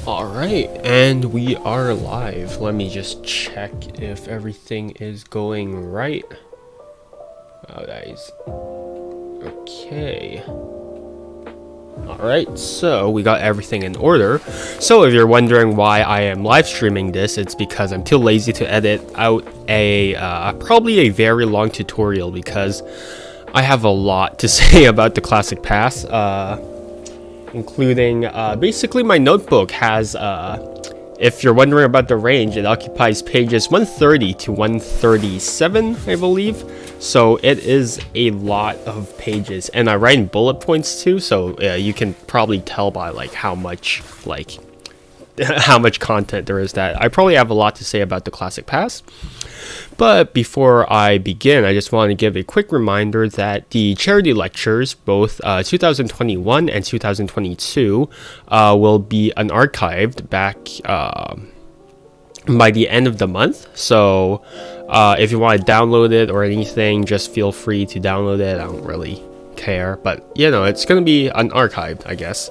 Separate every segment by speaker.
Speaker 1: Alright, and we are live. Let me just check if everything is going right. Oh, guys. Okay. Alright, so we got everything in order. So if you're wondering why I am live streaming this, it's because I'm too lazy to edit out a probably a very long tutorial because I have a lot to say about the Classic Pass. Including basically my notebook has if you're wondering about the range, it occupies pages 130 to 137, I believe. So it is a lot of pages, and I write in bullet points too, so you can probably tell by like how much how much content there is. That I probably have a lot to say about the Classic Pass. But before I begin, I just want to give a quick reminder that the charity lectures, both 2021 and 2022, will be unarchived back by the end of the month. So if you want to download it or anything, just feel free to download it. I don't really care, but you know, it's going to be unarchived, I guess,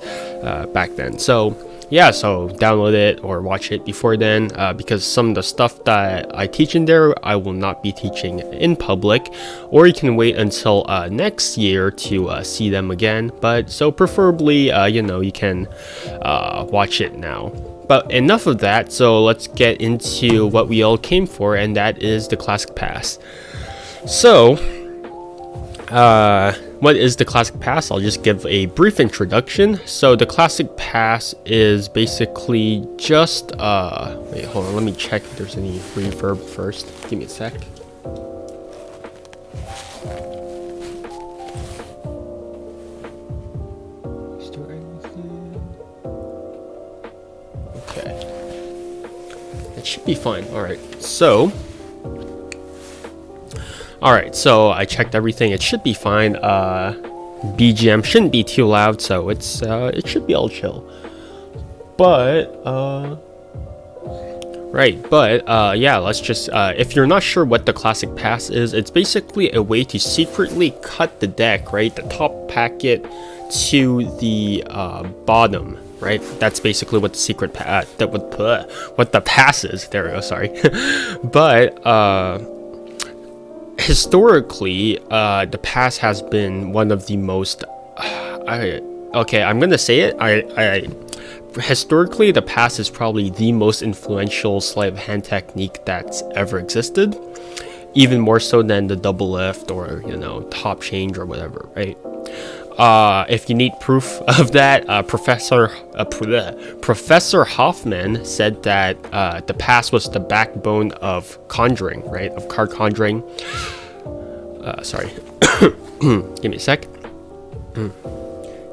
Speaker 1: back then. So yeah, so download it or watch it before then, because some of the stuff that I teach in there, I will not be teaching in public, or you can wait until next year to see them again. But so preferably, you know, you can watch it now. But enough of that, so let's get into what we all came for, and that is the Classic Pass. So, what is the Classic Pass? I'll just give a brief introduction. So the Classic Pass is basically just wait, hold on, let me check if there's any reverb first. Give me a sec. Is there anything? Okay. It should be fine. Alright, so I checked everything. It should be fine. BGM shouldn't be too loud, so it's it should be all chill. But yeah, let's just if you're not sure what the Classic Pass is, it's basically a way to secretly cut the deck, right? The top packet to the bottom, right? That's basically what the secret what the pass is. There we go, sorry. But historically, the pass has been one of the most I'm gonna say it. Historically, the pass is probably the most influential sleight of hand technique that's ever existed, even more so than the double lift or, you know, top change or whatever, right? If you need proof of that, Professor Hoffman said that the pass was the backbone of conjuring, right? Of card conjuring. Sorry. Give me a sec.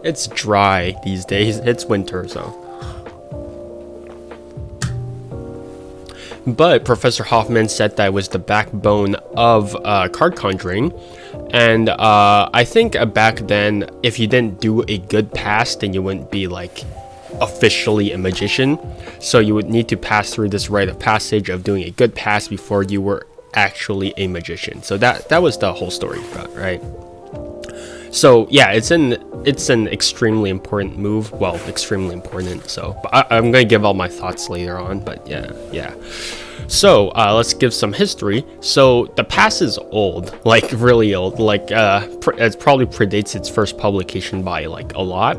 Speaker 1: It's dry these days. It's winter, so. But Professor Hoffman said that it was the backbone of card conjuring. And I think back then, if you didn't do a good pass, then you wouldn't be like officially a magician. So you would need to pass through this rite of passage of doing a good pass before you were actually a magician. So that was the whole story, right? So yeah, it's an extremely important move. Well, extremely important. So but I'm gonna give all my thoughts later on. But yeah. So let's give some history. So the pass is old, like really old. Like it probably predates its first publication by like a lot.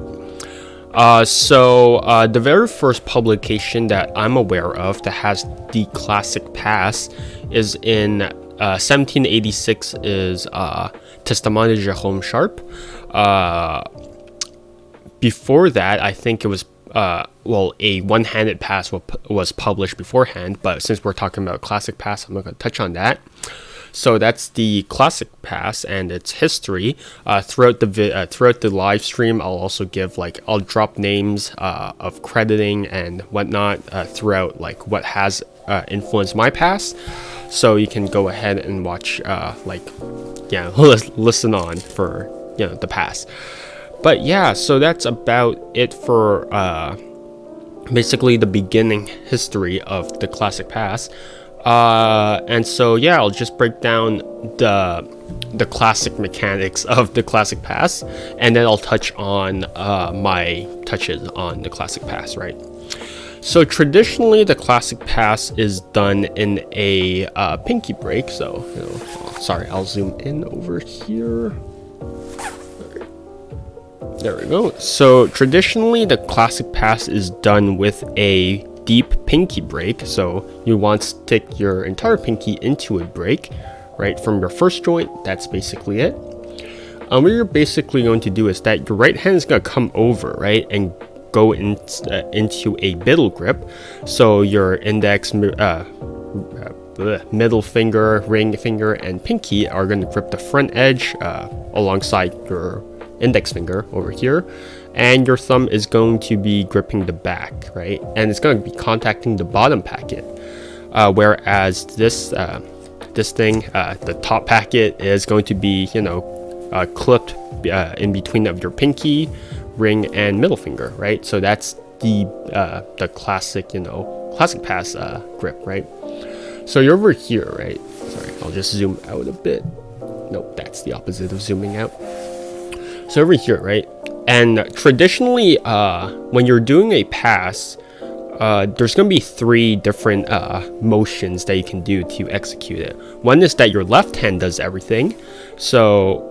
Speaker 1: So the very first publication that I'm aware of that has the Classic Pass is in 1786 is Testament de Jérôme Sharp. Before that, I think it was a one-handed pass was published beforehand, but since we're talking about Classic Pass, I'm not going to touch on that. So that's the Classic Pass and its history. Throughout the live stream, I'll also give I'll drop names of crediting and whatnot throughout what has influenced my pass. So you can go ahead and watch listen on for the pass. But yeah, so that's about it for basically the beginning history of the Classic Pass. And so yeah, I'll just break down the classic mechanics of the Classic Pass, and then I'll touch on my touches on the Classic Pass, right? So traditionally, the classic pass is done in a pinky break. So, sorry, I'll zoom in over here. There we go. So traditionally, the classic pass is done with a deep pinky break. So you want to stick your entire pinky into a break, right, from your first joint. That's basically it. What you're basically going to do is that your right hand is going to come over, right, and go into a middle grip. So your index, middle finger, ring finger, and pinky are going to grip the front edge alongside your index finger over here, and your thumb is going to be gripping the back, right, and it's going to be contacting the bottom packet, whereas this thing, the top packet, is going to be clipped in between of your pinky, ring, and middle finger, right? So that's the classic classic pass grip, right? So you're over here, right? Sorry, I'll just zoom out a bit. Nope, that's the opposite of zooming out. So over here, right? And traditionally, when you're doing a pass, there's going to be 3 different motions that you can do to execute it. One is that your left hand does everything. So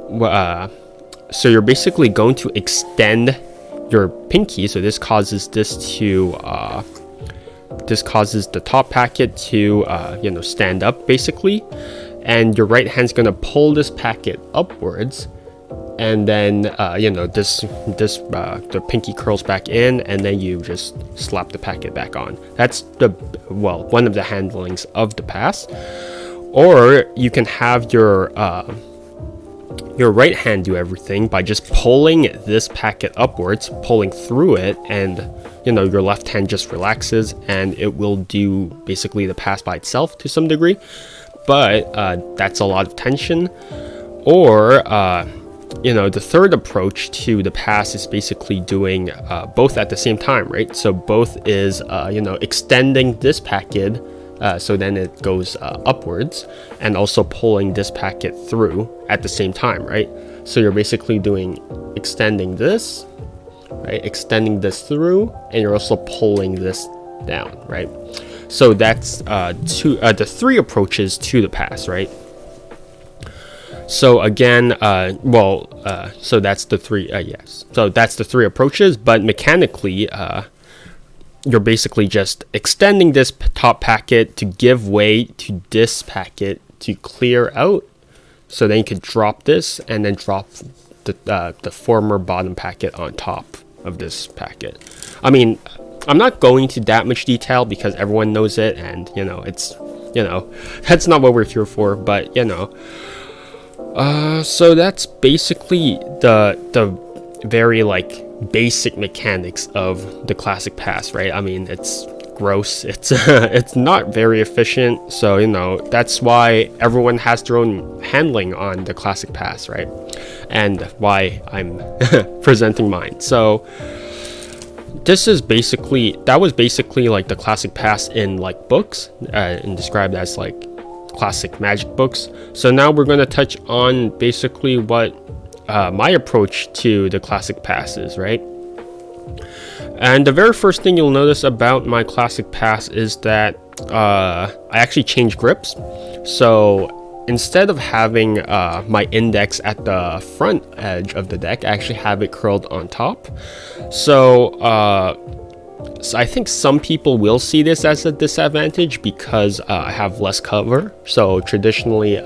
Speaker 1: you're basically going to extend your pinky. So this causes the top packet to stand up basically, and your right hand's going to pull this packet upwards. And then the pinky curls back in, and then you just slap the packet back on. That's one of the handlings of the pass. Or you can have your right hand do everything by just pulling this packet upwards, pulling through it, and your left hand just relaxes, and it will do basically the pass by itself to some degree. But that's a lot of tension. Or the third approach to the pass is basically doing both at the same time, right? So both is extending this packet, so then it goes upwards, and also pulling this packet through at the same time, right? So you're basically doing extending this, right? Extending this through, and you're also pulling this down, right? So that's the 3 approaches to the pass, right? So again, so that's the 3, yes. So that's the 3 approaches, but mechanically, you're basically just extending this top packet to give way to this packet to clear out. So then you could drop this and then drop the former bottom packet on top of this packet. I mean, I'm not going into that much detail because everyone knows it, and it's that's not what we're here for, but so that's basically the very basic mechanics of the classic pass, right? I mean, it's gross. It's it's not very efficient. So that's why everyone has their own handling on the classic pass, right? And why I'm presenting mine. So that was basically the classic pass in books, and described as classic magic books. So now we're going to touch on basically what my approach to the classic pass is, right? And the very first thing you'll notice about my classic pass is that I actually changed grips. So instead of having my index at the front edge of the deck, I actually have it curled on top. So I think some people will see this as a disadvantage because I have less cover. So traditionally,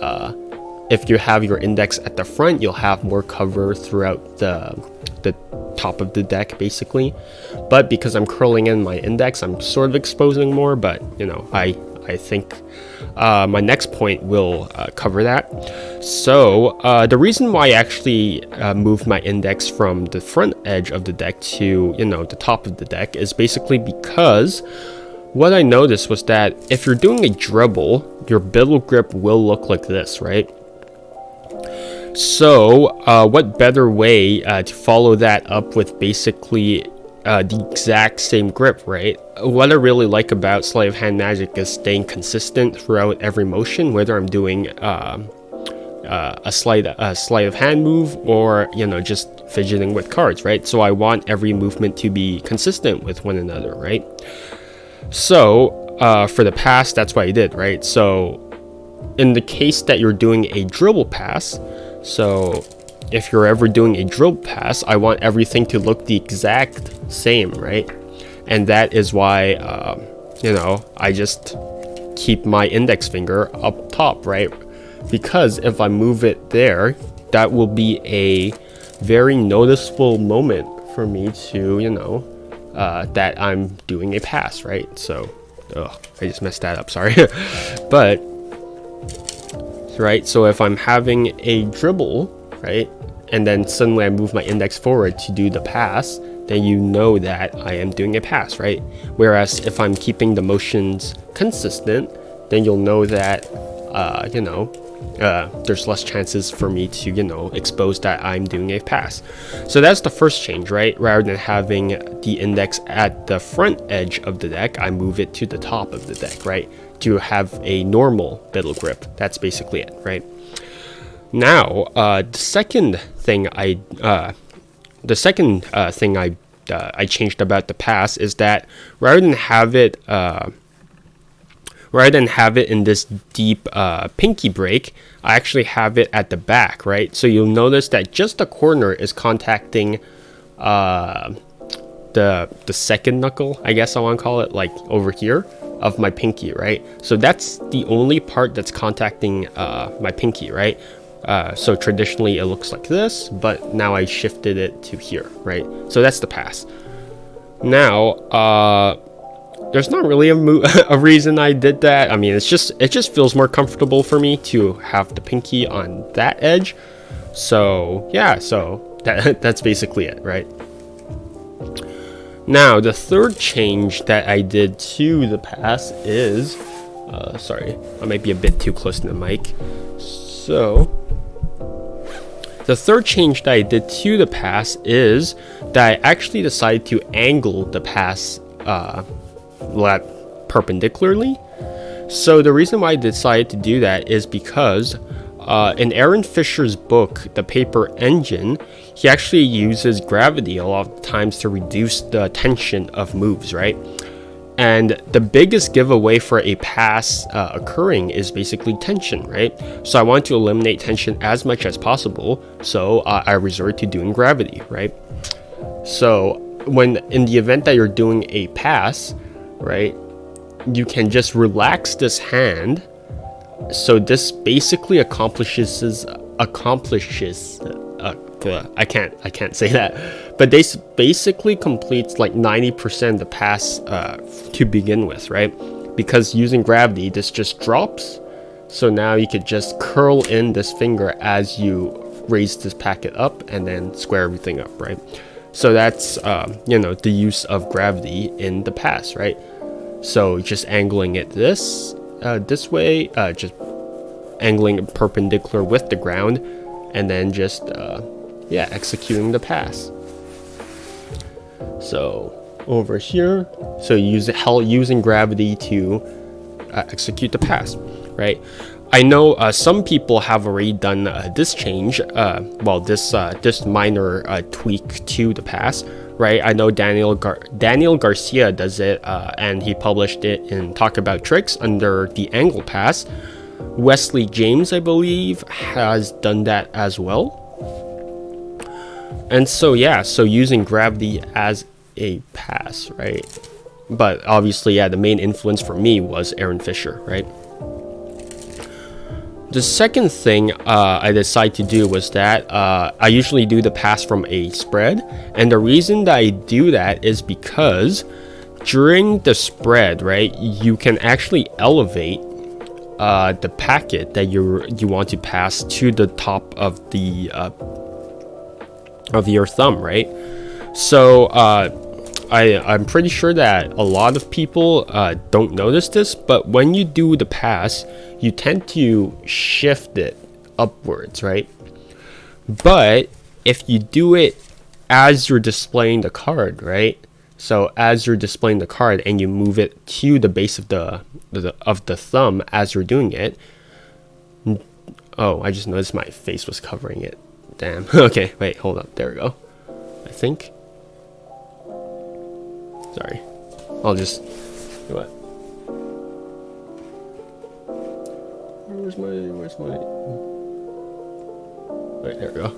Speaker 1: if you have your index at the front, you'll have more cover throughout the top of the deck, basically. But because I'm curling in my index, I'm sort of exposing more. But I think my next point will cover that. So the reason why I actually moved my index from the front edge of the deck to the top of the deck is basically because what I noticed was that if you're doing a dribble, your middle grip will look like this, right? So what better way to follow that up with basically the exact same grip, right? What I really like about sleight of hand magic is staying consistent throughout every motion, whether I'm doing a sleight of hand move or just fidgeting with cards, right? So I want every movement to be consistent with one another, right? So for the pass, that's what I did, right? So in the case that you're doing a dribble pass, so if you're ever doing a drill pass, I want everything to look the exact same, right? And that is why, you know, I just keep my index finger up top, right? Because if I move it there, that will be a very noticeable moment for me to, you know, that I'm doing a pass, right? So, I just messed that up, sorry. But, right, so if I'm having a dribble, right, and then suddenly I move my index forward to do the pass, then you know that I am doing a pass, right? Whereas if I'm keeping the motions consistent, then you'll know that, you know, there's less chances for me to, you know, expose that I'm doing a pass. So that's the first change, right? Rather than having the index at the front edge of the deck, I move it to the top of the deck, right? To have a normal middle grip. That's basically it, right? Now, the second thing I changed about the pass is that rather than have it in this deep pinky break, I actually have it at the back, right? So you'll notice that just the corner is contacting the second knuckle, I guess I want to call it, like over here of my pinky, right? So that's the only part that's contacting my pinky, right? So traditionally it looks like this, but now I shifted it to here, right? So that's the pass. Now, there's not really a reason I did that. I mean, it just feels more comfortable for me to have the pinky on that edge. So yeah, so that's basically it, right? Now, the third change that I did to the pass is, sorry, I might be a bit too close to the mic. So, the third change that I did to the pass is that I actually decided to angle the pass perpendicularly. So the reason why I decided to do that is because in Aaron Fisher's book, The Paper Engine, he actually uses gravity a lot of times to reduce the tension of moves, right? And the biggest giveaway for a pass occurring is basically tension, right? So I want to eliminate tension as much as possible, so I resort to doing gravity, right? So when in the event that you're doing a pass, right, you can just relax this hand. So this basically accomplishes I can't say that, but this basically completes like 90% of the pass to begin with, right? Because using gravity, this just drops. So now you could just curl in this finger as you raise this packet up and then square everything up, right? So that's you know, the use of gravity in the pass, right? So just angling it this way, just angling it perpendicular with the ground, and then just yeah, executing the pass. So over here, so using gravity to execute the pass, right? I know some people have already done this change, well, this minor tweak to the pass, right? I know Daniel Garcia does it, and he published it in Talk About Tricks under the angle pass. Wesley James, I believe, has done that as well. And so yeah, so using gravity as a pass, right? But obviously, yeah, the main influence for me was Aaron Fisher, right? The second thing I decided to do was that I usually do the pass from a spread, and the reason that I do that is because during the spread, right, you can actually elevate the packet that you want to pass to the top of your thumb, right? So I'm pretty sure that a lot of people don't notice this, but when you do the pass, you tend to shift it upwards, right? But if you do it as you're displaying the card, right? So as you're displaying the card and you move it to the base of the thumb as you're doing it. Oh, I just noticed my face was covering it. Damn. Okay, wait, hold up. There we go. I think. Sorry. I'll just What? Where's my... Right, there we go.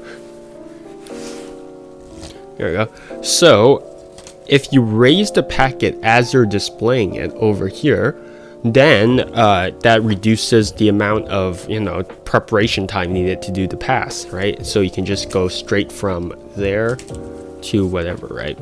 Speaker 1: There we go. So, if you raise the packet as you're displaying it over here, then that reduces the amount of, preparation time needed to do the pass, right? So you can just go straight from there to whatever, right?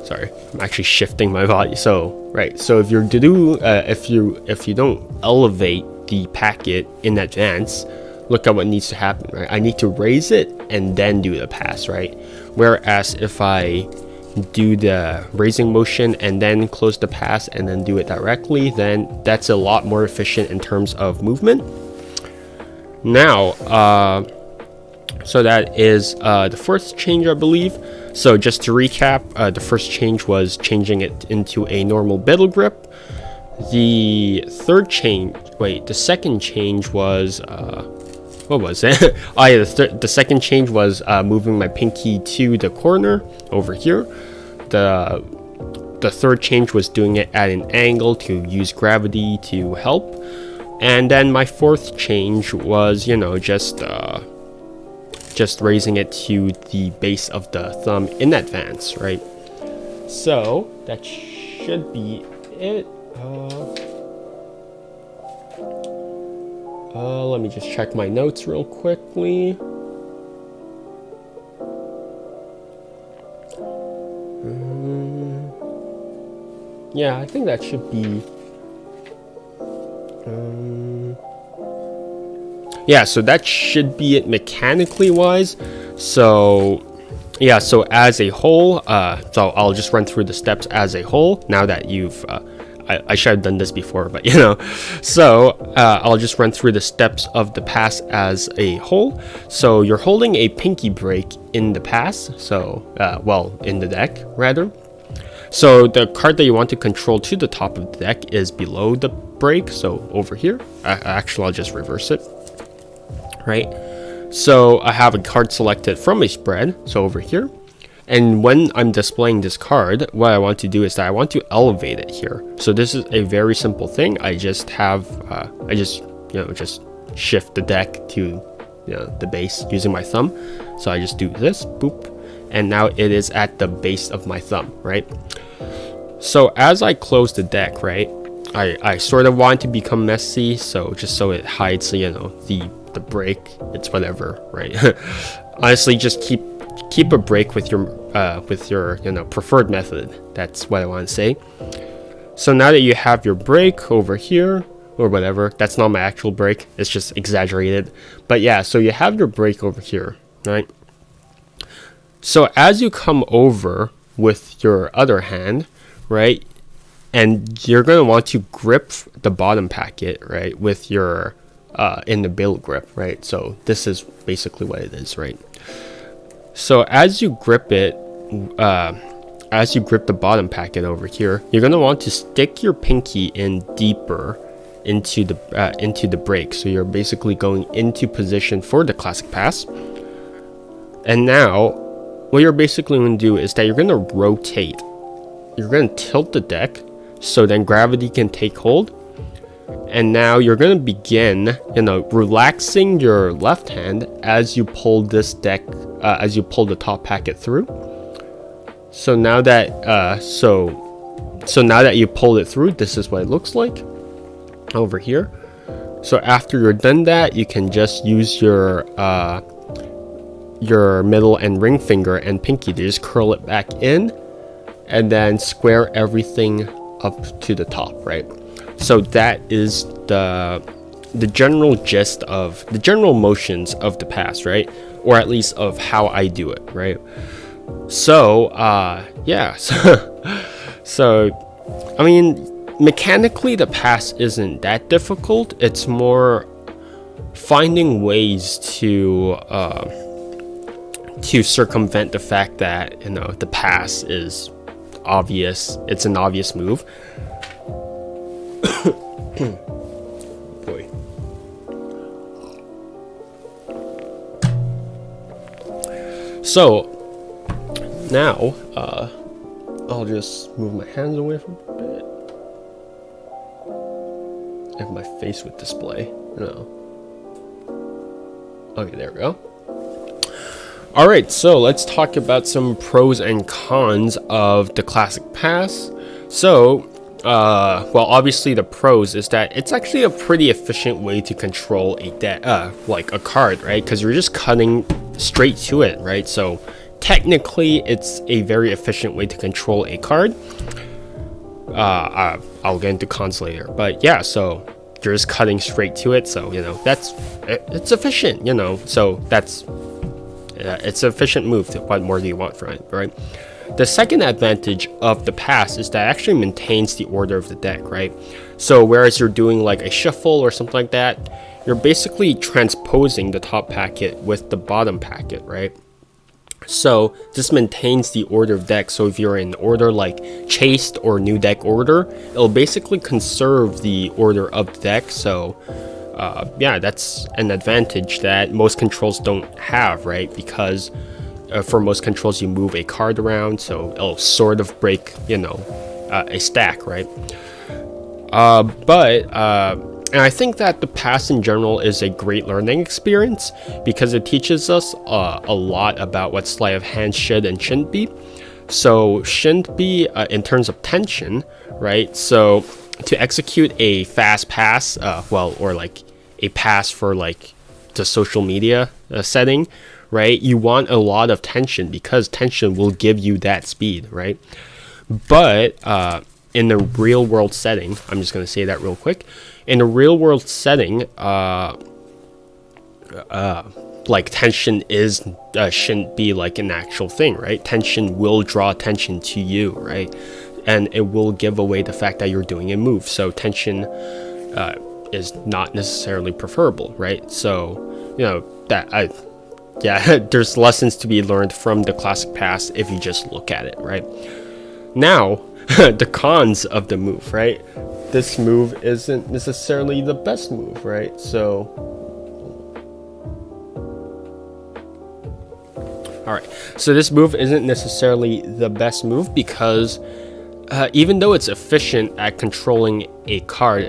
Speaker 1: Sorry, I'm actually shifting my body. So, right. So if you're to do, if you don't elevate the packet in advance, look at what needs to happen, right? I need to raise it and then do the pass, right? Whereas if I do the raising motion and then close the pass and then do it directly, then that's a lot more efficient in terms of movement. Now, so that is the first change, I believe. So just to recap, the first change was changing it into a normal biddle grip. The second change was what was it? Oh yeah, the second change was moving my pinky to the corner over here. The third change was doing it at an angle to use gravity to help. And then my fourth change was, just raising it to the base of the thumb in advance, right? So that should be it. Let me just check my notes real quickly. Yeah, I think that should be... yeah, so that should be it mechanically wise. So yeah, so as a whole, so I'll just run through the steps as a whole now that you've I should have done this before, but so I'll just run through the steps of the pass as a whole. So you're holding a pinky break in the pass, so well, in the deck rather. So the card that you want to control to the top of the deck is below the break, so over here. Actually, I'll just reverse it. Right, so I have a card selected from a spread, so over here. And when I'm displaying this card, what I want to do is that I want to elevate it here. So this is a very simple thing. I just have just shift the deck to the base using my thumb. So I just do this, boop, and now it is at the base of my thumb, right? So as I close the deck, right, I sort of want to become messy, so just so it hides the break, it's whatever, right? Honestly, just keep a break with your preferred method. That's what I want to say. So now that you have your break over here or whatever, that's not my actual break, it's just exaggerated, but yeah, so you have your break over here, right? So as you come over with your other hand, right, and you're going to want to grip the bottom packet, right, with your in the bill grip, right? So this is basically what it is, right? So as you grip it, as you grip the bottom packet over here, you're going to want to stick your pinky in deeper into the break. So you're basically going into position for the classic pass. And now what you're basically going to do is that you're going to rotate. You're going to tilt the deck so then gravity can take hold. And now you're going to begin, relaxing your left hand as you pull this deck, as you pull the top packet through. So now that, so now that you pulled it through, this is what it looks like over here. So after you're done that, you can just use your middle and ring finger and pinky to just curl it back in, and then square everything up to the top, right? So that is the general gist of the general motions of the pass, right? Or at least of how I do it, right? So yeah, so I mean, mechanically the pass isn't that difficult. It's more finding ways to circumvent the fact that the pass is obvious. It's an obvious move. Boy. So now I'll just move my hands away from a bit. if my face would display. No. Okay, there we go. Alright, so let's talk about some pros and cons of the Classic Pass. So, well, obviously the pros is that it's actually a pretty efficient way to control a like a card, right? Because you're just cutting straight to it, right? So technically it's a very efficient way to control a card. I'll get into cons later, but yeah, so you're just cutting straight to it, so you know it's efficient, you know, so that's it's an efficient move. What more do you want from it, right? The second advantage of the pass is that it actually maintains the order of the deck, right? So whereas you're doing like a shuffle or something like that, you're basically transposing the top packet with the bottom packet, right? So this maintains the order of deck. So if you're in order like chased or new deck order, it'll basically conserve the order of the deck. So yeah, that's an advantage that most controls don't have, right? Because for most controls you move a card around, so it'll sort of break, you know, a stack, right? And I think that the pass in general is a great learning experience because it teaches us a lot about what sleight of hand should and shouldn't be. So shouldn't be in terms of tension, right? So to execute a fast pass, well, or like a pass for like the social media setting, right? You want a lot of tension because tension will give you that speed, right? But in the real world setting, I'm just going to say that real quick. In a real world setting, like tension shouldn't be like an actual thing, right? Tension will draw attention to you, right? And it will give away the fact that you're doing a move. So tension is not necessarily preferable, right? So, you know, yeah, there's lessons to be learned from the Classic Pass if you just look at it, right? Now, the cons of the move, right? This move isn't necessarily the best move, right? So, alright, so this move isn't necessarily the best move because even though it's efficient at controlling a card,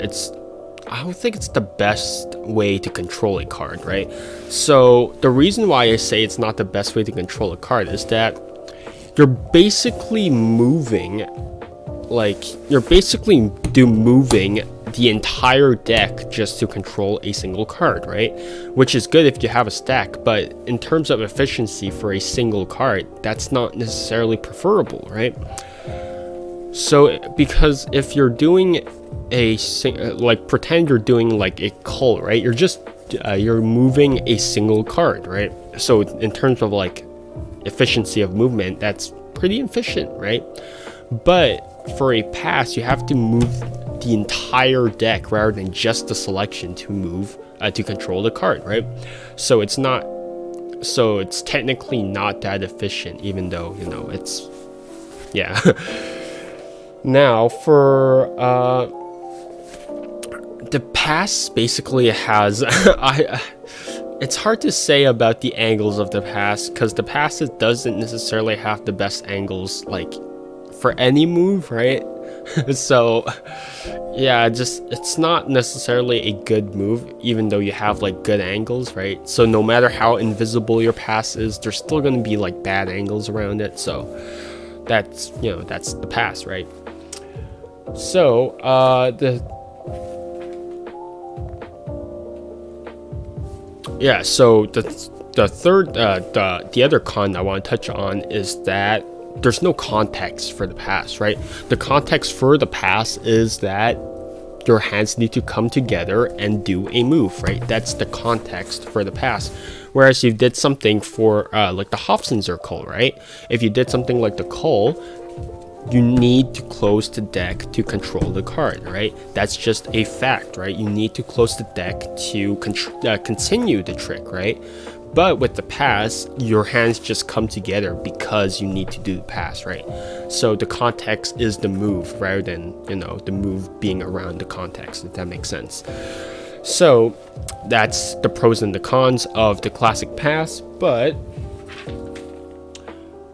Speaker 1: I don't think it's the best way to control a card, right? So the reason why I say it's not the best way to control a card is that you're basically moving, like moving the entire deck just to control a single card, right? Which is good if you have a stack, but in terms of efficiency for a single card, that's not necessarily preferable, right? So because if you're doing like pretend you're doing like a cull, right? You're just you're moving a single card, right? So in terms of like efficiency of movement, that's pretty efficient, right? But for a pass, you have to move the entire deck rather than just the selection to move to control the card, right? So it's technically not that efficient, even though, you know, it's, yeah. Now for the pass basically has it's hard to say about the angles of the pass because the pass doesn't necessarily have the best angles like for any move, right? So yeah, it's not necessarily a good move even though you have like good angles, right? So no matter how invisible your pass is, there's still going to be like bad angles around it. So that's, you know, that's the pass, right? So so the third the other con I want to touch on is that there's no context for the pass, right? The context for the pass is that your hands need to come together and do a move, right? That's the context for the pass. Whereas you did something for like the Hofzinser Cull, right? If you did something like the Cull, you need to close the deck to control the card, right? That's just a fact, right? You need to close the deck to continue the trick, right? But with the pass, your hands just come together because you need to do the pass, right? So the context is the move rather than, you know, the move being around the context, if that makes sense. So that's the pros and the cons of the Classic Pass. But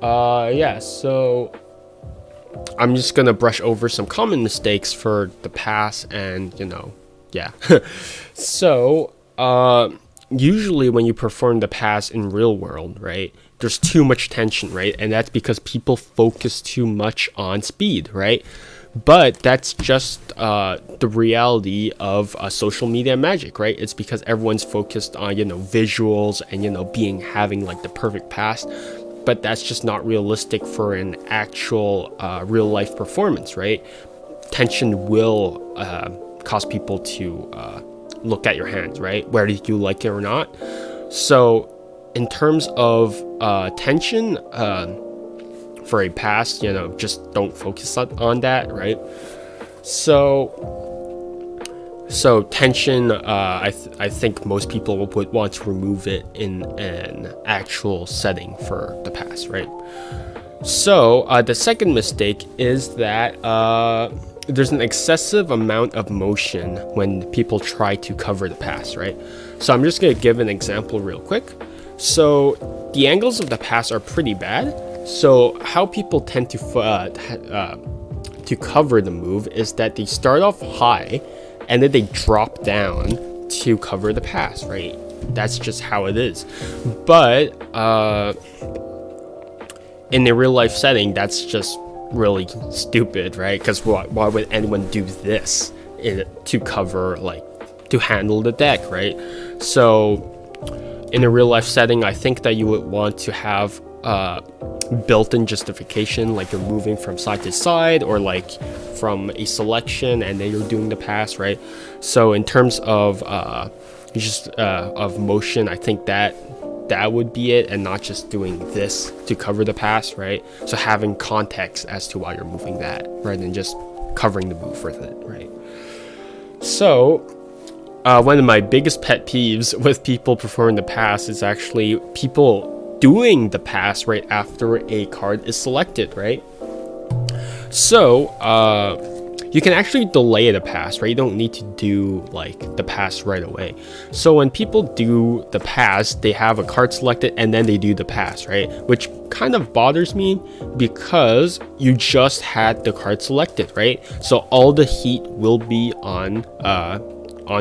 Speaker 1: yeah, so I'm just gonna brush over some common mistakes for the pass and, you know, yeah. So, usually when you perform the past in real world, right, there's too much tension, right? And that's because people focus too much on speed, right? But that's just the reality of social media magic, right? It's because everyone's focused on, visuals and, having like the perfect past. But that's just not realistic for an actual real life performance, right? Tension will cause people to look at your hands, right? Whether you like it or not. So in terms of tension, for a pass, just don't focus on that, right? So tension, I think most people would want to remove it in an actual setting for the pass, right? So the second mistake is that there's an excessive amount of motion when people try to cover the pass, right? So I'm just gonna give an example real quick. So the angles of the pass are pretty bad. So how people tend to cover the move is that they start off high and then they drop down to cover the pass, right? That's just how it is. But in a real life setting, that's just really stupid, right? Because why would anyone do this to cover, to handle the deck, right? So in a real life setting, I think that you would want to have built-in justification, like you're moving from side to side or like from a selection and then you're doing the pass, right? So in terms of of motion, I think that would be it, and not just doing this to cover the pass, right? So having context as to why you're moving that rather than just covering the move with it, right? So one of my biggest pet peeves with people performing the pass is actually people doing the pass right after a card is selected, right? So you can actually delay the pass, right? You don't need to do the pass right away. So when people do the pass, they have a card selected and then they do the pass, right? Which kind of bothers me because you just had the card selected, right? So all the heat will be on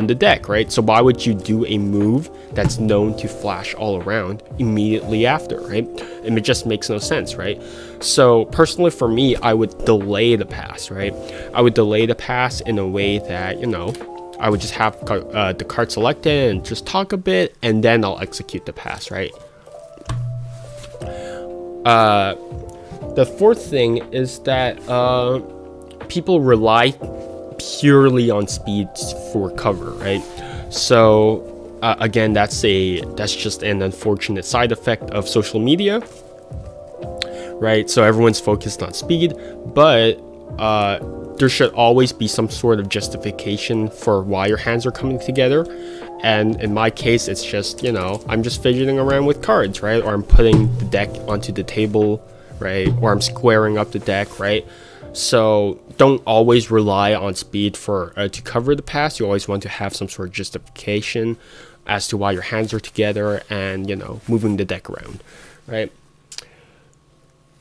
Speaker 1: the deck, right? So why would you do a move that's known to flash all around immediately after, right? And it just makes no sense, right? So personally for me, I would delay the pass, right? I would delay the pass in a way that, I would just have the card selected and just talk a bit, and then I'll execute the pass, right? The fourth thing is that people rely purely on speed for cover, right? So again, that's just an unfortunate side effect of social media, right? So everyone's focused on speed, but there should always be some sort of justification for why your hands are coming together. And in my case, it's just, I'm just fidgeting around with cards, right? Or I'm putting the deck onto the table, right? Or I'm squaring up the deck, right? So don't always rely on speed for to cover the pass. You always want to have some sort of justification as to why your hands are together and, moving the deck around, right?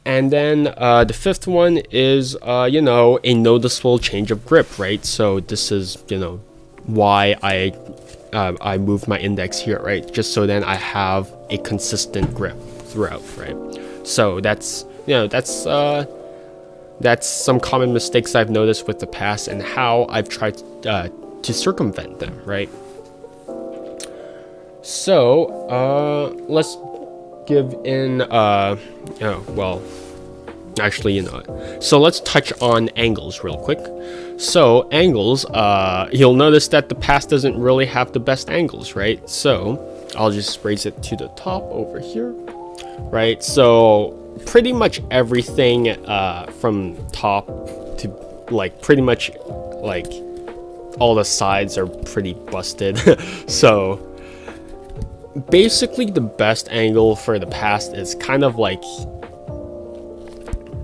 Speaker 1: And then the fifth one is, a noticeable change of grip, right? So this is, why I move my index here, right? Just so then I have a consistent grip throughout, right? So that's some common mistakes I've noticed with the pass and how I've tried to circumvent them, right? So let's give in so let's touch on angles real quick. So angles, you'll notice that the pass doesn't really have the best angles, right? So I'll just raise it to the top over here, right? So pretty much everything from top to pretty much all the sides are pretty busted. So basically the best angle for the pass is kind of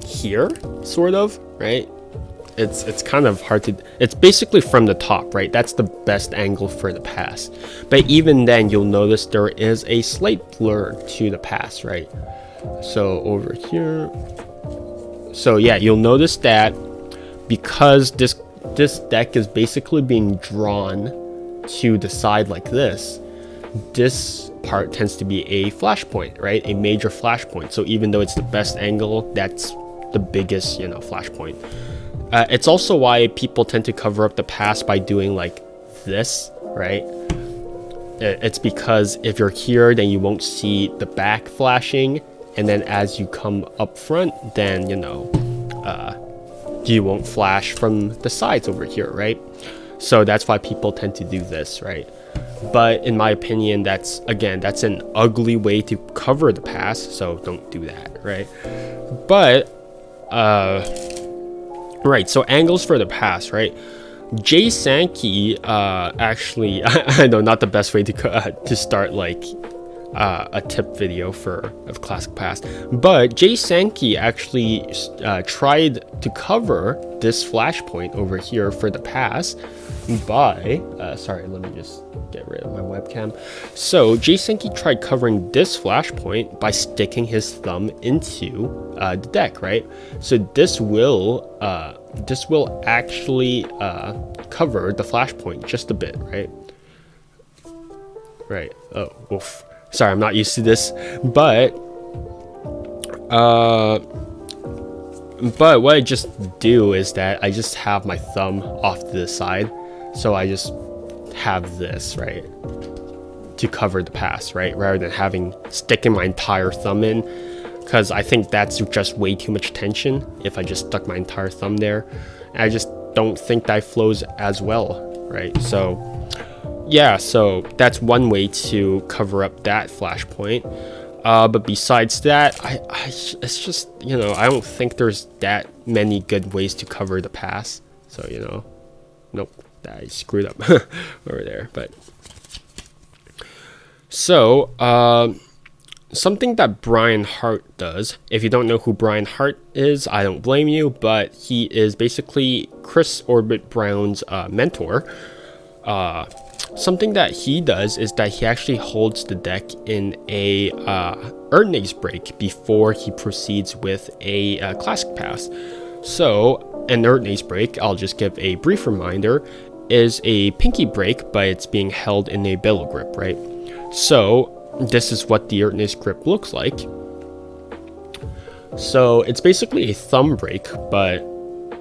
Speaker 1: here, sort of, right? It's kind of hard to, it's basically from the top, right? That's the best angle for the pass. But even then, you'll notice there is a slight blur to the pass, right? So over here, so yeah, you'll notice that because this this deck is basically being drawn to the side like this part tends to be a flashpoint, right? A major flashpoint. So even though it's the best angle, that's the biggest, you know, flashpoint. It's also why people tend to cover up the pass by doing like this, right? It's because if you're here, then you won't see the back flashing, and then as you come up front, then, you know, you won't flash from the sides over here, right? So that's why people tend to do this, right? But in my opinion, that's an ugly way to cover the pass, so don't do that, right? But right, so angles for the pass, right? Jay Sankey actually, I know not the best way to start like a tip video of classic pass, but Jay Sankey actually tried to cover this flashpoint over here for the pass by sorry, let me just get rid of my webcam. So Jay Sankey tried covering this flashpoint by sticking his thumb into the deck, right? So this will actually cover the flashpoint just a bit, right? Right. Oh, oof. Sorry, I'm not used to this, but what I just do is that I just have my thumb off to the side, so I just have this, right, to cover the pass, right, rather than sticking my entire thumb in, because I think that's just way too much tension if I just stuck my entire thumb there, and I just don't think that flows as well, right? So yeah, so that's one way to cover up that flashpoint. But besides that, it's just, you know, I don't think there's that many good ways to cover the pass. So, you know, nope, I screwed up over there. But so something that Brian Hart does, if you don't know who Brian Hart is, I don't blame you, but he is basically Chris Orbit Brown's mentor. Something that he does is that he actually holds the deck in a Erdnase break before he proceeds with a classic pass. So an Erdnase break, I'll just give a brief reminder, is a pinky break, but it's being held in a bellow grip, right? So this is what the Erdnase grip looks like. So it's basically a thumb break, but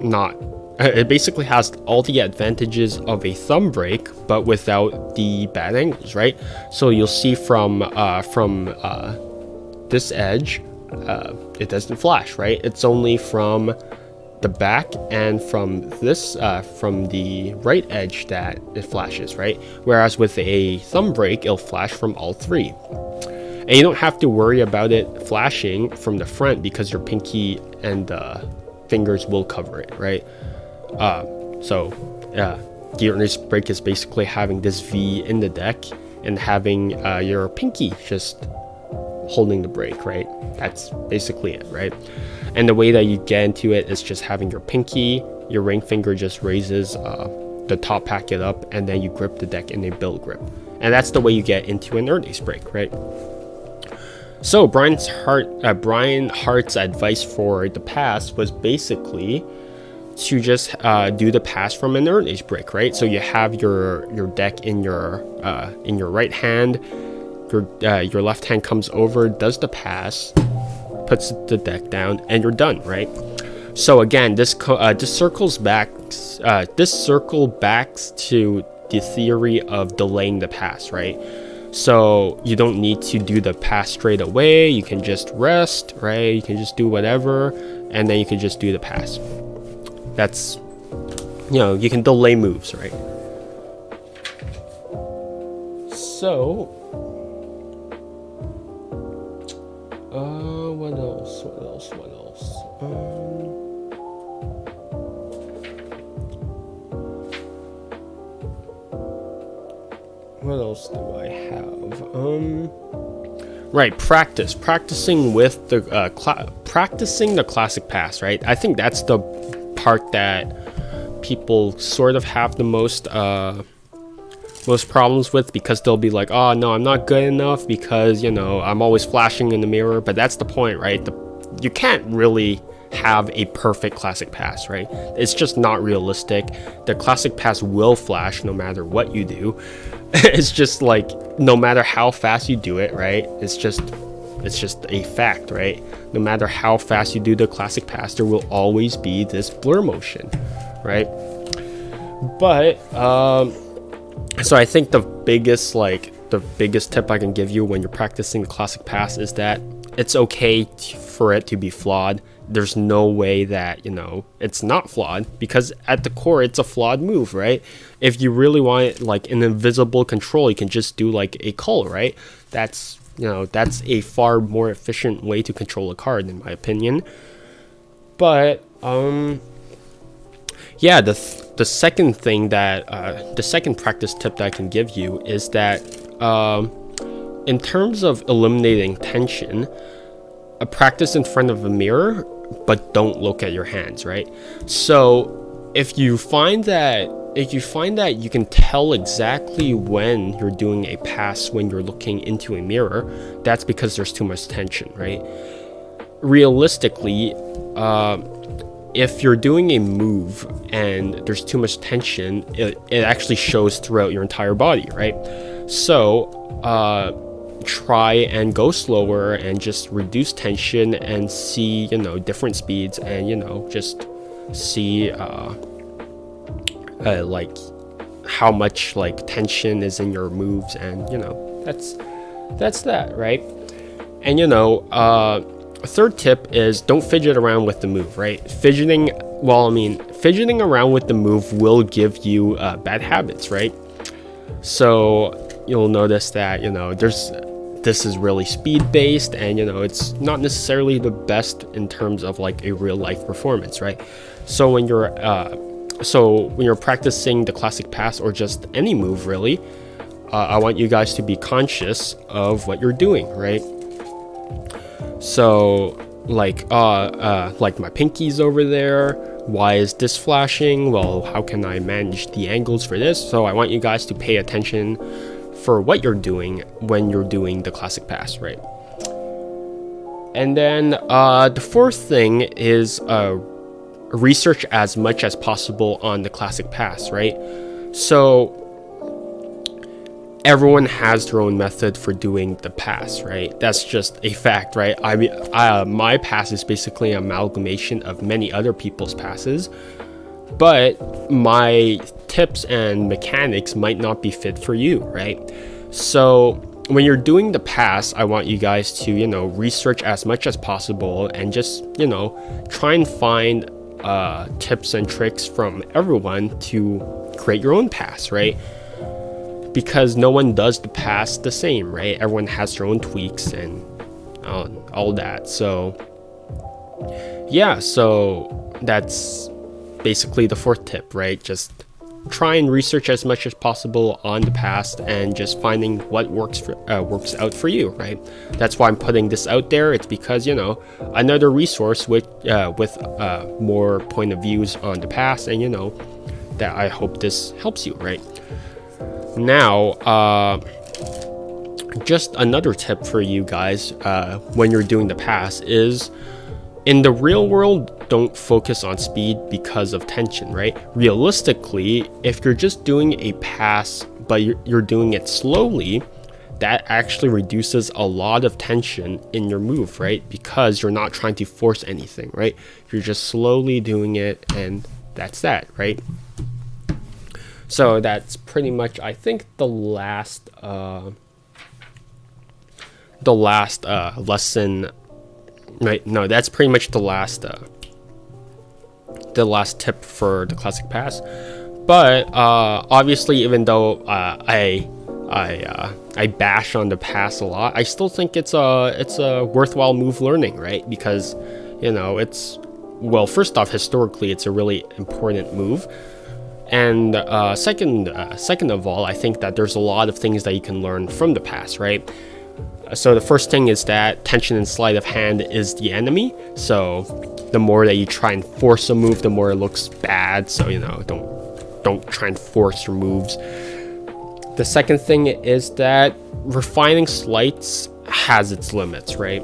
Speaker 1: not. It basically has all the advantages of a thumb break, but without the bad angles, right? So you'll see from this edge, it doesn't flash, right? It's only from the back and from the right edge that it flashes, right? Whereas with a thumb break, it'll flash from all three. And you don't have to worry about it flashing from the front because your pinky and fingers will cover it, right? The Erdnase break is basically having this V in the deck and having your pinky just holding the break, right? That's basically it, right? And the way that you get into it is just having your pinky, your ring finger just raises the top packet up, and then you grip the deck in a bill grip. And that's the way you get into an Erdnase break, right? So Brian Hart's advice for the pass was basically to just do the pass from an Erdnase break, right? So you have your deck in your right hand, your left hand comes over, does the pass, puts the deck down, and you're done, right? So again, this circles back to the theory of delaying the pass, right? So you don't need to do the pass straight away. You can just rest, right? You can just do whatever, and then you can just do the pass. That's, you know, you can delay moves, right? So, what else? What else do I have? Right, practicing with the practicing the classic pass, right? I think that's the part that people sort of have the most problems with, because they'll be like, oh no, I'm not good enough because, you know, I'm always flashing in the mirror. But that's the point, right? You can't really have a perfect classic pass, right? It's just not realistic. The classic pass will flash no matter what you do. It's just like, no matter how fast you do it, right? It's just a fact, right? No matter how fast you do the classic pass, there will always be this blur motion, right? But so I think the biggest tip I can give you when you're practicing the classic pass is that it's okay for it to be flawed. There's no way that, you know, it's not flawed, because at the core it's a flawed move, right? If you really want like an invisible control, you can just do like a cull, right? That's, you know, that's a far more efficient way to control a card, in my opinion. But yeah, the second thing that the second practice tip that I can give you is that in terms of eliminating tension, practice in front of a mirror, but don't look at your hands, right? So if you find that you can tell exactly when you're doing a pass when you're looking into a mirror, that's because there's too much tension, right? Realistically, if you're doing a move and there's too much tension, it actually shows throughout your entire body, right? So try and go slower and just reduce tension and see, you know, different speeds, and, you know, just see like how much like tension is in your moves, and, you know, that's that, right? And, you know, a third tip is don't fidget around with the move, right? Fidgeting around with the move will give you bad habits, right? So you'll notice that, you know, this is really speed based, and, you know, it's not necessarily the best in terms of like a real life performance, right? So when you're practicing the classic pass, or just any move really, I want you guys to be conscious of what you're doing, right? So like my pinky's over there, why is this flashing? Well, how can I manage the angles for this? So I want you guys to pay attention for what you're doing when you're doing the classic pass, right? And then the fourth thing is research as much as possible on the classic pass, right? So everyone has their own method for doing the pass, right? That's just a fact, right? I mean, my pass is basically an amalgamation of many other people's passes, but my tips and mechanics might not be fit for you, right? So when you're doing the pass, I want you guys to, you know, research as much as possible, and just, you know, try and find tips and tricks from everyone to create your own pass, right? Because no one does the pass the same, right? Everyone has their own tweaks and all that. So yeah, so that's basically the fourth tip, right? Just try and research as much as possible on the past, and just finding what works out for you, right? That's why I'm putting this out there. It's because, you know, another resource with more point of views on the past, and, you know, that I hope this helps you, right? Now, just another tip for you guys when you're doing the pass is, in the real world, don't focus on speed because of tension, right? Realistically, if you're just doing a pass but you're doing it slowly, that actually reduces a lot of tension in your move, right? Because you're not trying to force anything, right? You're just slowly doing it, and that's that, right? So that's pretty much, I think, the last lesson, right? No, that's pretty much the last tip for the classic pass. But obviously, even though I bash on the pass a lot, I still think it's a worthwhile move learning, right? Because, you know, well, first off, historically, it's a really important move. And second of all, I think that there's a lot of things that you can learn from the pass, right? So the first thing is that tension and sleight of hand is the enemy. So the more that you try and force a move, the more it looks bad. So, you know, don't try and force your moves. The second thing is that refining sleights has its limits, right?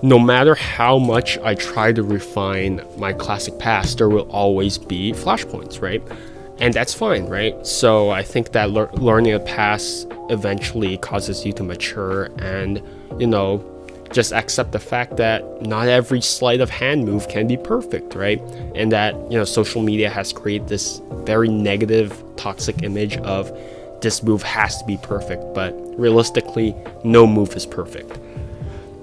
Speaker 1: no matter how much I try to refine my classic pass, there will always be flashpoints, right? And that's fine, right? So I think that learning a pass eventually causes you to mature and, you know, just accept the fact that not every sleight of hand move can be perfect, right? And that, you know, social media has created this very negative, toxic image of this move has to be perfect, but realistically, no move is perfect.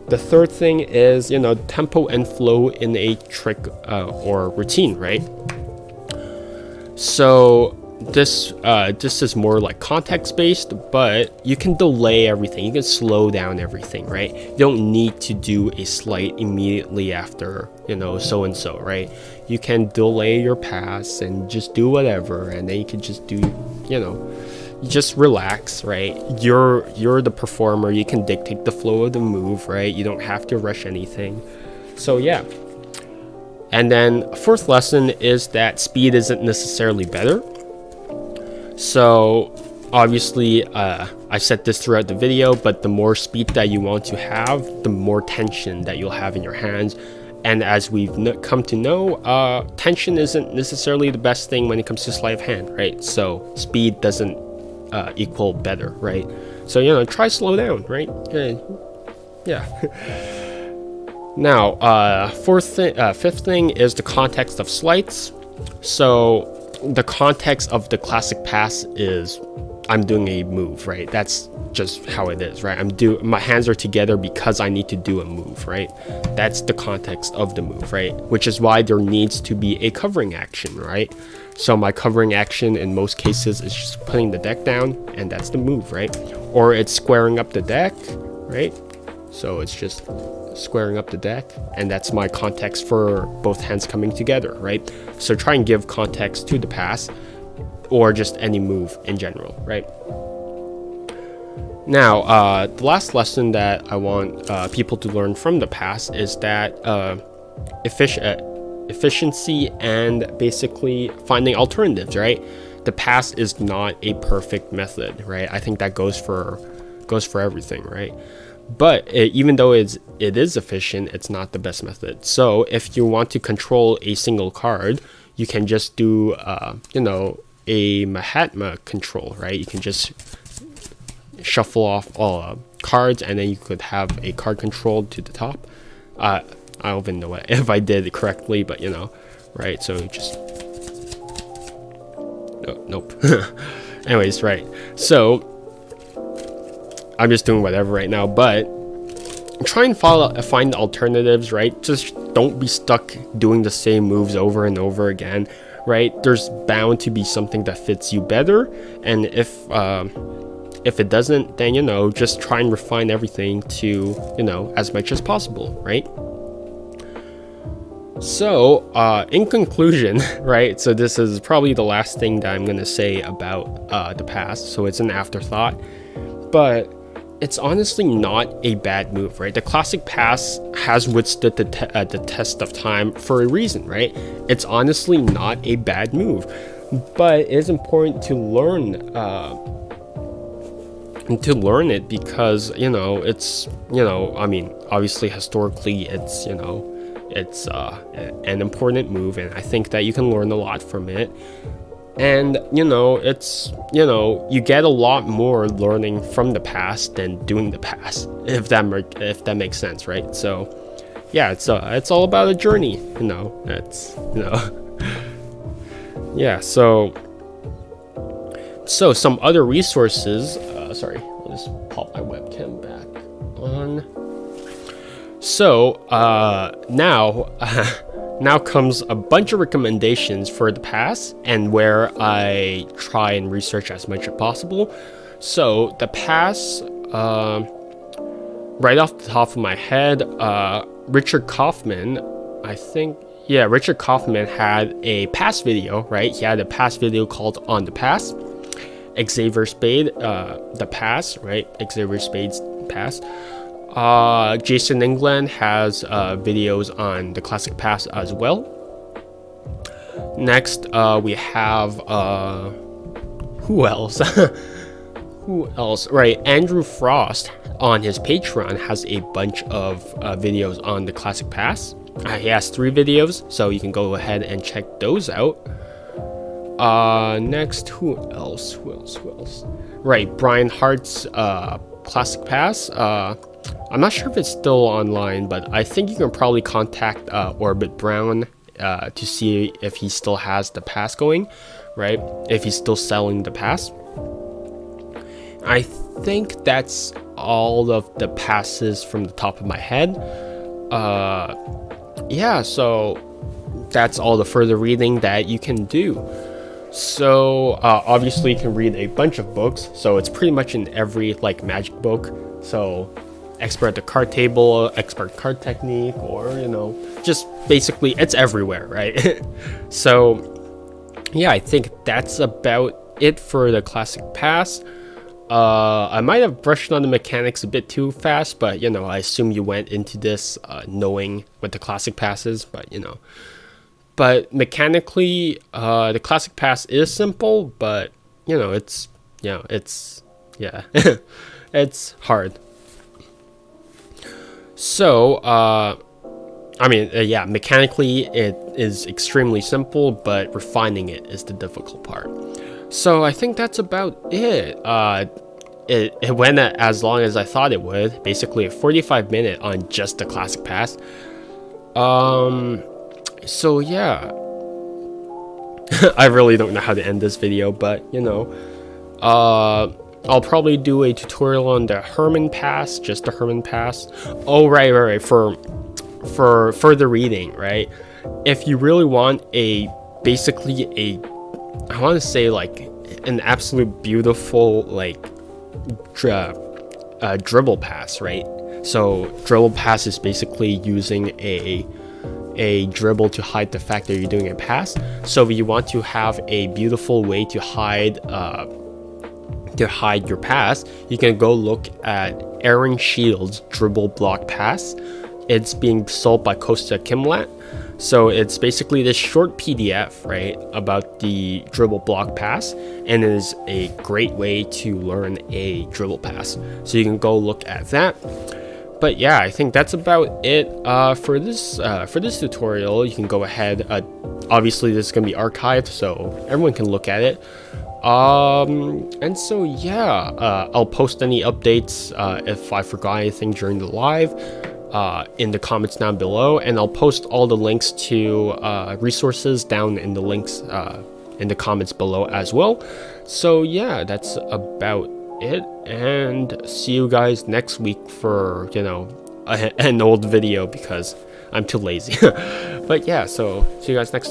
Speaker 1: The third thing is, you know, tempo and flow in a trick or routine, right? So this is more like context based, but you can delay everything. You can slow down everything, right? You don't need to do a sleight immediately after, you know, so and so, right? You can delay your pass and just do whatever, and then you can just do, you know, just relax, right? You're the performer. You can dictate the flow of the move, right? You don't have to rush anything. So yeah. And then fourth lesson is that speed isn't necessarily better. So obviously, I said this throughout the video, but the more speed that you want to have, the more tension that you'll have in your hands. And as we've come to know, tension isn't necessarily the best thing when it comes to sleight of hand, right? So speed doesn't equal better, right? So, you know, try slow down, right? Yeah. Now, fifth thing is the context of sleights. So the context of the classic pass is I'm doing a move, right? That's just how it is, right? My hands are together because I need to do a move, right? That's the context of the move, right? Which is why there needs to be a covering action, right? So my covering action in most cases is just putting the deck down, and that's the move, right? Or it's squaring up the deck, right? So it's just squaring up the deck, and that's my context for both hands coming together, right? So try and give context to the pass or just any move in general, right? Now, the last lesson that I want people to learn from the pass is that efficiency and basically finding alternatives, right? The pass is not a perfect method, right? I think that goes for everything, right? But even though it is efficient, it's not the best method. So if you want to control a single card, you can just do, you know, a Mahatma control, right? You can just shuffle off all cards, and then you could have a card controlled to the top. I don't even know if I did it correctly, but you know, right? So just nope. Anyways, right? So I'm just doing whatever right now, but try and find alternatives, right? Just don't be stuck doing the same moves over and over again, right? There's bound to be something that fits you better, and if it doesn't, then, you know, just try and refine everything to, you know, as much as possible, right? So in conclusion, right, so this is probably the last thing that I'm gonna say about the pass, so it's an afterthought, but it's honestly not a bad move, right? The classic pass has withstood the test of time for a reason, right? It's honestly not a bad move, but it is important to learn it because, you know, it's, you know, I mean, obviously historically it's, you know, it's an important move, and I think that you can learn a lot from it. And, you know, it's, you know, you get a lot more learning from the past than doing the past, if that makes sense, right? So yeah, it's all about a journey, you know. It's, you know, yeah. So some other resources. Sorry, I'll just pop my webcam back on. So now comes a bunch of recommendations for the pass and where I try and research as much as possible. So the pass, right off the top of my head, Richard Kaufman had a pass video, right? He had a pass video called On the Pass. Xavier Spade, the pass, right? Xavier Spade's pass. Jason England has videos on the classic pass as well. Next, we have who else? Who else? Right, Andrew Frost on his Patreon has a bunch of videos on the Classic Pass. He has 3 videos, so you can go ahead and check those out. Next, who else? Right, Brian Hart's Classic Pass. I'm not sure if it's still online, but I think you can probably contact Orbit Brown to see if he still has the pass going, right? If he's still selling the pass. I think that's all of the passes from the top of my head. Yeah, so that's all the further reading that you can do. So obviously you can read a bunch of books, so it's pretty much in every like magic book. So expert at the card table, expert card technique, or just basically it's everywhere, right? So yeah, I think that's about it for the Classic Pass. I might have brushed on the mechanics a bit too fast, but I assume you went into this knowing what the Classic Pass is, but mechanically the Classic Pass is simple, but it's it's hard. So yeah, mechanically it is extremely simple, but refining it is the difficult part. So I think that's about it. It went as long as I thought it would. Basically a 45-minute on just the Classic Pass. So yeah. I really don't know how to end this video, but I'll probably do a tutorial on the Herman Pass, just the Herman Pass. Oh, right. For further reading, right? If you really want I want to say like an absolute beautiful like dribble pass, right? So dribble pass is basically using a dribble to hide the fact that you're doing a pass. So if you want to have a beautiful way to hide your pass, you can go look at Aaron Shields' dribble block pass. It's being sold by Costa Kimlat. So it's basically this short PDF, right, about the dribble block pass, and it is a great way to learn a dribble pass. So you can go look at that. But yeah, I think that's about it for this tutorial. You can go ahead. Obviously, this is gonna be archived, so everyone can look at it. And so yeah, I'll post any updates if I forgot anything during the live in the comments down below, and I'll post all the links to resources down in the links in the comments below as well. So yeah, that's about it, and see you guys next week for an old video because I'm too lazy. But yeah, so see you guys next time.